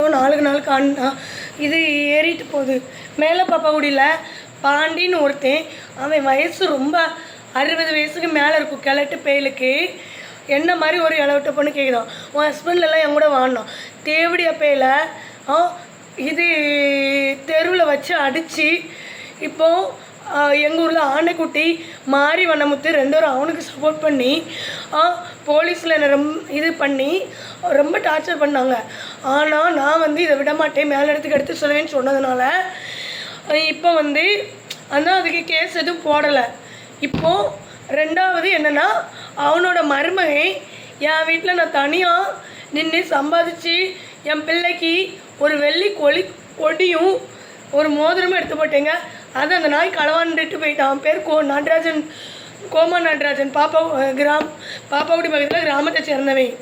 நாளுக்கு நாள் இது ஏறிட்டு போகுது. மேலே பாப்பாக்குடியில் பாண்டின்னு ஒருத்தன், அவன் வயசு ரொம்ப 60 வயசுக்கு மேலே இருக்கும். கிழட்டு பேலுக்கு என்ன மாதிரி ஒரு இளவட்ட பொண்ணு கேட்குதான், உன் ஹஸ்பண்ட்லாம் என் கூட வாங்கினான். தேவடி அப்பையில் இது தெருவில் வச்சு அடித்து இப்போது எங்கள் ஊரில் ஆனைக்குட்டி மாரி வண்ணமுத்து 2 பேரும் அவனுக்கு சப்போர்ட் பண்ணி போலீஸில் என்னை இது பண்ணி ரொம்ப டார்ச்சர் பண்ணாங்க. ஆனால் நான் இதை விட மாட்டேன், மேலே இடத்துக்கு எடுத்து சொல்லுவேன்னு சொன்னதுனால இப்போ ஆனால் அதுக்கு கேஸ் எதுவும் போடலை. இப்போது 2வது என்னென்னா, அவனோட மருமகன் என் வீட்டில் நான் தனியாக நின்று சம்பாதிச்சு என் பிள்ளைக்கு ஒரு வெள்ளி கொடியும் ஒரு மோதிரமும் எடுத்து போட்டேங்க. அது அந்த நாய் களவாண்டுட்டு போயிட்டான். அவன் பேர் நடராஜன், கோமா நடராஜன். பாப்பாக்குடி பக்கத்தில் கிராமத்தை சேர்ந்தவன்.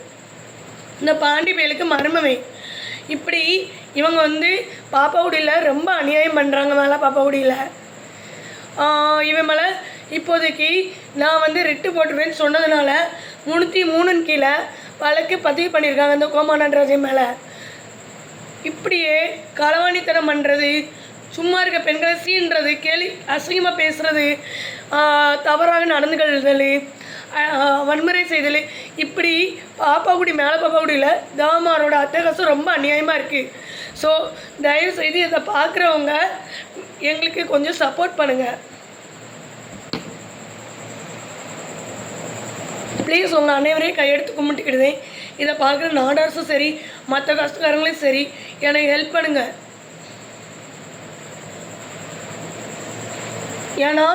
இந்த பாண்டி பயலுக்கு மருமவன். இப்படி இவங்க பாப்பாக்குடியில் ரொம்ப அநியாயம் பண்ணுறாங்க. மேலே பாப்பாக்குடியில் இவன் மேலே இப்போதைக்கு நான் ரிட்டு போட்டுருவேன்னு சொன்னதுனால 303 கீழே வழக்கு பதிவு பண்ணியிருக்காங்க இந்த கோமா நடராஜன் மேலே. இப்படியே களவாணித்தனம் பண்ணுறது, சும்மா இருக்க பெண்களை சீன்றது, அசிங்கமாக பேசுகிறது, தவறாக நடந்துகள், வன்முறை செய்தல், இப்படி மேலே பாப்பாக்குடியில் தாமாரோட அட்டகாசம் ரொம்ப அநியாயமாக இருக்குது. ஸோ தயவுசெய்து இதை பார்க்குறவங்க எங்களுக்கு கொஞ்சம் சப்போர்ட் பண்ணுங்கள் ப்ளீஸ். உங்கள் அனைவரையும் கையெடுத்து கும்பிட்டுக்கிடுதேன். இதை பார்க்குற நாடார்ஸும் சரி, மற்ற கஷ்டக்காரங்களையும் சரி, எனக்கு ஹெல்ப் பண்ணுங்கள். ஏன்னா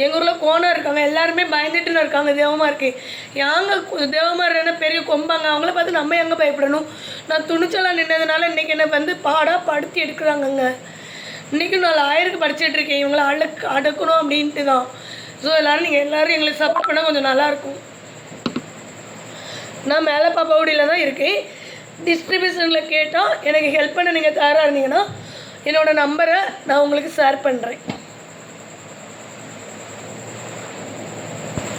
எங்கள் ஊரில் கோணம் இருக்காங்க, எல்லாருமே பயந்துட்டுன்னு இருக்காங்க. தேவமாக இருக்குது. யாங்க தேவமாக என்ன பெரிய கொம்பாங்க, அவங்கள பார்த்து நம்ம எங்கே பயப்படணும்? நான் துணிச்சலாக நின்றதுனால இன்றைக்கி என்னை பாடாக படுத்தி எடுக்கிறாங்கங்க. இன்றைக்கி நான் லாயருக்கு படிச்சுட்ருக்கேன், இவங்கள அடக்கணும் அப்படின்ட்டு தான். ஸோ நீங்கள் எல்லோரும் எங்களுக்கு சப்போர்ட் பண்ணால் கொஞ்சம் நல்லாயிருக்கும். நான் மேலே பாப்பாக்குடியில் தான் இருக்கேன். டிஸ்ட்ரிபியூஷனில் கேட்டால் எனக்கு ஹெல்ப் பண்ண நீங்கள் தயாராக இருந்தீங்கன்னா என்னோடய நம்பரை நான் உங்களுக்கு ஷேர் பண்ணுறேன்.